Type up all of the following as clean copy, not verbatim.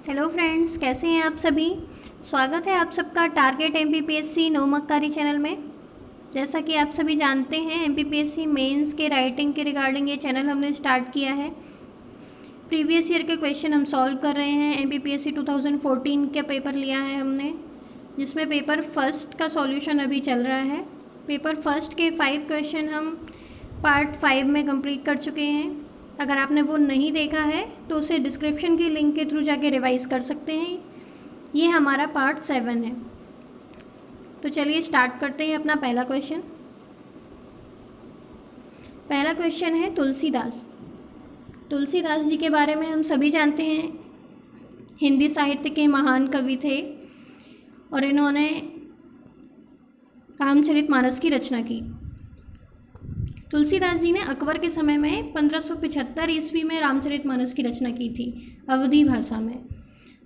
Hello friends, कैसे हैं आप सभी। स्वागत है आप सबका टारगेट एमपीपीएससी नौमकतारी चैनल में। जैसा कि आप सभी जानते हैं, एमपीपीएससी मेंस के राइटिंग के रिगार्डिंग ये चैनल हमने स्टार्ट किया है। प्रीवियस ईयर के क्वेश्चन हम सॉल्व कर रहे हैं। एमपीपीएससी 2014 का पेपर लिया है हमने, जिसमें पेपर फर्स्ट का सॉल्यूशन अभी चल रहा है। पेपर फर्स्ट के 5 क्वेश्चन हम पार्ट 5 में कंप्लीट कर चुके हैं। अगर आपने वो नहीं देखा है तो उसे डिस्क्रिप्शन की लिंक के थ्रू जाके रिवाइज़ कर सकते हैं। ये हमारा पार्ट 7 है। तो चलिए स्टार्ट करते हैं अपना पहला क्वेश्चन। पहला क्वेश्चन है तुलसीदास। तुलसीदास जी के बारे में हम सभी जानते हैं। हिंदी साहित्य के महान कवि थे और इन्होंने रामचरितमानस की रचना की। तुलसीदास जी ने अकबर के समय में 1575 ईस्वी में रामचरितमानस की रचना की थी अवधी भाषा में,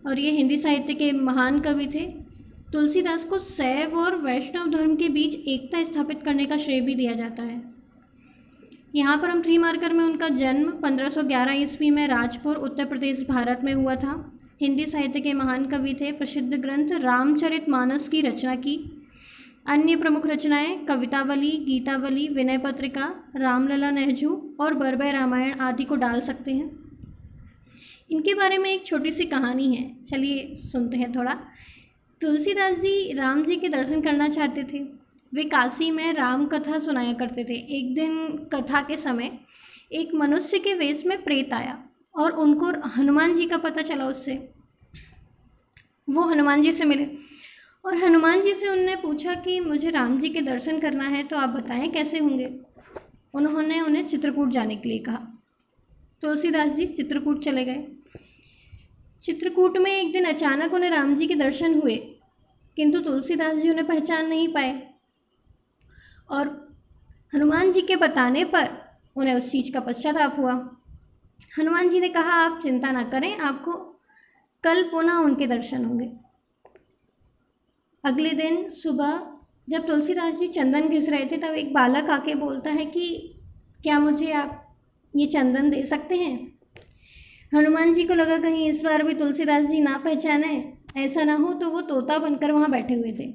और ये हिंदी साहित्य के महान कवि थे। तुलसीदास को शैव और वैष्णव धर्म के बीच एकता स्थापित करने का श्रेय भी दिया जाता है। यहाँ पर हम 3 मार्कर में उनका जन्म 1511 ईस्वी में राजपुर, उत्तर प्रदेश, भारत में हुआ था। हिंदी साहित्य के महान कवि थे। प्रसिद्ध ग्रंथ रामचरितमानस की रचना की। अन्य प्रमुख रचनाएं कवितावली, गीतावली, विनय पत्रिका, रामलला नेहजू और बरबय रामायण आदि को डाल सकते हैं। इनके बारे में एक छोटी सी कहानी है, चलिए सुनते हैं थोड़ा। तुलसीदास जी राम जी के दर्शन करना चाहते थे। वे काशी में राम कथा सुनाया करते थे। एक दिन कथा के समय एक मनुष्य के वेश में प्रेत आया और उनको हनुमान जी का पता चला। उससे वो हनुमान जी से मिले और हनुमान जी से उनने पूछा कि मुझे राम जी के दर्शन करना है, तो आप बताएं कैसे होंगे। उन्होंने उन्हें चित्रकूट जाने के लिए कहा। तुलसीदास जी चित्रकूट चले गए। चित्रकूट में एक दिन अचानक उन्हें राम जी के दर्शन हुए, किंतु तुलसीदास जी उन्हें पहचान नहीं पाए और हनुमान जी के बताने पर उन्हें उस चीज़ का पश्चाताप हुआ। हनुमान जी ने कहा, आप चिंता ना करें, आपको कल पुनः उनके दर्शन होंगे। अगले दिन सुबह जब तुलसीदास जी चंदन घिस रहे थे, तब एक बालक आके बोलता है कि क्या मुझे आप ये चंदन दे सकते हैं। हनुमान जी को लगा कहीं इस बार भी तुलसीदास जी ना पहचाने, ऐसा ना हो तो वो तोता बनकर वहाँ बैठे हुए थे।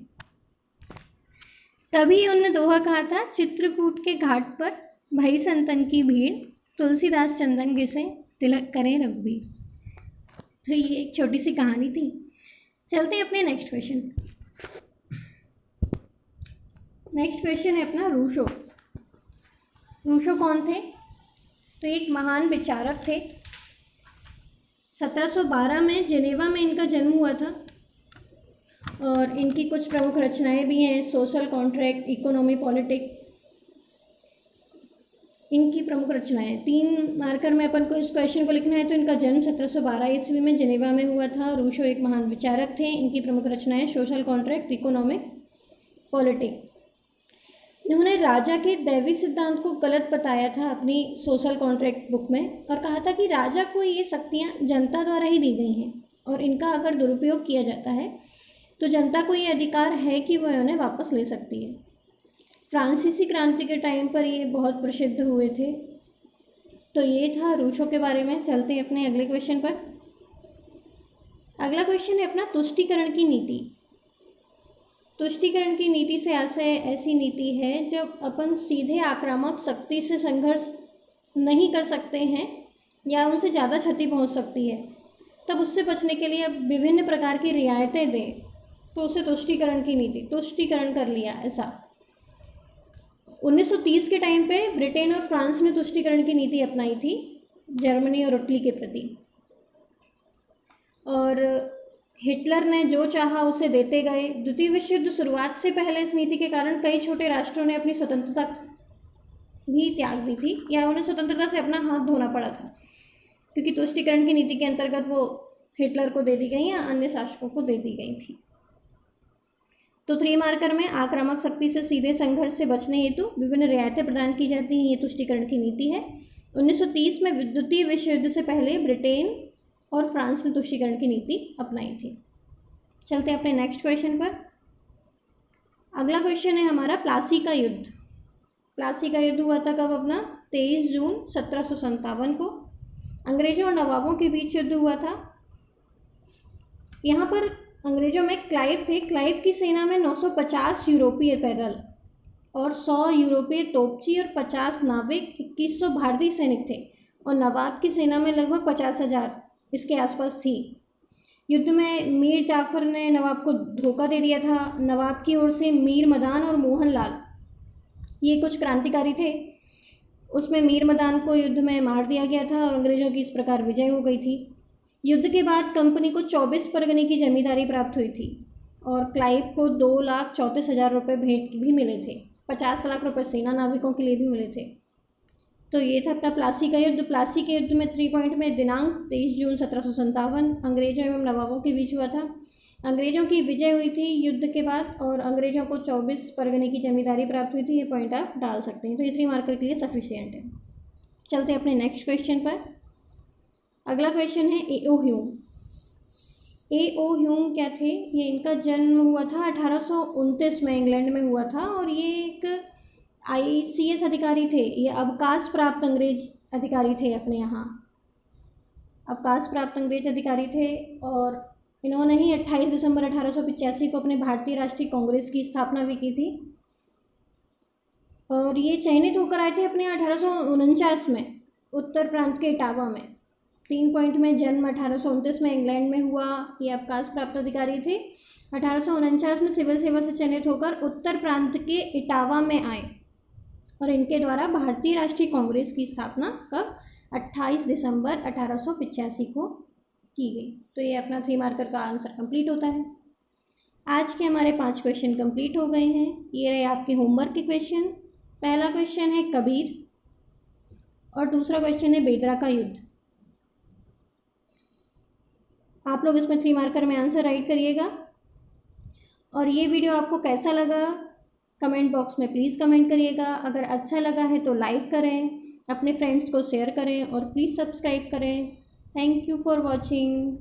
तभी उनने दोहा कहा था, चित्रकूट के घाट पर भाई संतन की भीड़, तुलसीदास चंदन घिसे तिलक करें रघुबीर। तो ये एक छोटी सी कहानी थी। चलते हैं अपने नेक्स्ट क्वेश्चन। नेक्स्ट क्वेश्चन है अपना रूसो। रूसो कौन थे? तो एक महान विचारक थे। 1712 में जेनेवा में इनका जन्म हुआ था और इनकी कुछ प्रमुख रचनाएं भी हैं। सोशल कॉन्ट्रैक्ट, इकोनॉमी, पॉलिटिक, इनकी प्रमुख रचनाएं। 3 मार्कर में अपन को इस क्वेश्चन को लिखना है। तो इनका जन्म 1712 ईस्वी में जेनेवा में हुआ था। रूसो एक महान विचारक थे। इनकी प्रमुख रचनाएं सोशल कॉन्ट्रैक्ट, इकोनॉमिक, पॉलिटिक। इन्होंने राजा के दैवी सिद्धांत को गलत बताया था अपनी सोशल कॉन्ट्रैक्ट बुक में, और कहा था कि राजा को ये शक्तियाँ जनता द्वारा ही दी गई हैं और इनका अगर दुरुपयोग किया जाता है तो जनता को ये अधिकार है कि वह उन्हें वापस ले सकती है। फ्रांसीसी क्रांति के टाइम पर ये बहुत प्रसिद्ध हुए थे। तो ये था रूसो के बारे में। चलते हैं अपने अगले क्वेश्चन पर। अगला क्वेश्चन है अपना तुष्टीकरण की नीति। तुष्टीकरण की नीति से ऐसी नीति है जब अपन सीधे आक्रामक शक्ति से संघर्ष नहीं कर सकते हैं या उनसे ज़्यादा क्षति पहुंच सकती है, तब उससे बचने के लिए अब विभिन्न प्रकार की रियायतें दें, तो उसे तुष्टीकरण की नीति, तुष्टीकरण कर लिया ऐसा। 1930 के टाइम पे ब्रिटेन और फ्रांस ने तुष्टीकरण की नीति अपनाई थी जर्मनी और इटली के प्रति, और हिटलर ने जो चाहा उसे देते गए। द्वितीय विश्व युद्ध शुरुआत से पहले इस नीति के कारण कई छोटे राष्ट्रों ने अपनी स्वतंत्रता भी त्याग दी थी या उन्हें स्वतंत्रता से अपना हाथ धोना पड़ा था, क्योंकि तुष्टीकरण की नीति के अंतर्गत वो हिटलर को दे दी गई या अन्य शासकों को दे दी गई थी। तो 3 मार्कर में आक्रामक शक्ति से सीधे संघर्ष से बचने हेतु विभिन्न रियायतें प्रदान की जाती हैं, ये तुष्टीकरण की नीति है। 1930 में द्वितीय विश्व युद्ध से पहले ब्रिटेन और फ्रांस ने तुष्टीकरण की नीति अपनाई थी। चलते हैं अपने नेक्स्ट क्वेश्चन पर। अगला क्वेश्चन है हमारा प्लासी का युद्ध। प्लासी का युद्ध हुआ था कब? अपना 23 जून 1757 को। अंग्रेजों और नवाबों के बीच युद्ध हुआ था। यहाँ पर अंग्रेजों में क्लाइव थे। क्लाइव की सेना में 950 यूरोपीय पैदल और 100 यूरोपीय तोपची और 50 नाविक, 2100 भारतीय सैनिक थे। और नवाब की सेना में लगभग 50,000 इसके आसपास थी। युद्ध में मीर जाफर ने नवाब को धोखा दे दिया था। नवाब की ओर से मीर मदान और मोहन लाल ये कुछ क्रांतिकारी थे। उसमें मीर मदान को युद्ध में मार दिया गया था और अंग्रेज़ों की इस प्रकार विजय हो गई थी। युद्ध के बाद कंपनी को 24 परगने की जमींदारी प्राप्त हुई थी और क्लाइव को 2,34,000 रुपये भेंट भी मिले थे। 50 लाख रुपये सेना नाविकों के लिए भी मिले थे। तो ये था अपना प्लासी का युद्ध। प्लासी के युद्ध में 3 पॉइंट में दिनांक 23 जून 1757 अंग्रेजों एवं नवाबों के बीच हुआ था। अंग्रेजों की विजय हुई थी युद्ध के बाद और अंग्रेजों को 24 परगने की जमींदारी प्राप्त हुई थी। ये पॉइंट आप डाल सकते हैं। तो ये 3 मार्कर के लिए सफिशिएंट है। चलते हैं अपने नेक्स्ट क्वेश्चन पर। अगला क्वेश्चन है ए.ओ. ह्यूम। ए.ओ. ह्यूम क्या थे? ये इनका जन्म हुआ था 1829 में, इंग्लैंड में हुआ था और ये एक ICS अधिकारी थे। ये अवकाश प्राप्त अंग्रेज अधिकारी थे अपने यहाँ, अवकाश प्राप्त अंग्रेज अधिकारी थे। और इन्होंने ही 28 दिसंबर 1885 को अपने भारतीय राष्ट्रीय कांग्रेस की स्थापना भी की थी। और ये चयनित होकर आए थे अपने 1849 में उत्तर प्रांत के इटावा में। 3 पॉइंट में जन्म 1829 में इंग्लैंड में हुआ। ये अवकाश प्राप्त अधिकारी थे। 1849 में सिविल सेवा से चयनित होकर उत्तर प्रांत के इटावा में आए और इनके द्वारा भारतीय राष्ट्रीय कांग्रेस की स्थापना कब? 28 दिसंबर 1885 को की गई। तो ये अपना 3 मार्कर का आंसर कंप्लीट होता है। आज के हमारे 5 क्वेश्चन कंप्लीट हो गए हैं। ये रहे आपके होमवर्क के क्वेश्चन। पहला क्वेश्चन है कबीर और दूसरा क्वेश्चन है बेदरा का युद्ध। आप लोग इसमें 3 मार्कर में आंसर राइट करिएगा। और ये वीडियो आपको कैसा लगा कमेंट बॉक्स में प्लीज़ कमेंट करिएगा। अगर अच्छा लगा है तो लाइक करें, अपने फ्रेंड्स को शेयर करें और प्लीज़ सब्सक्राइब करें। Thank you for watching.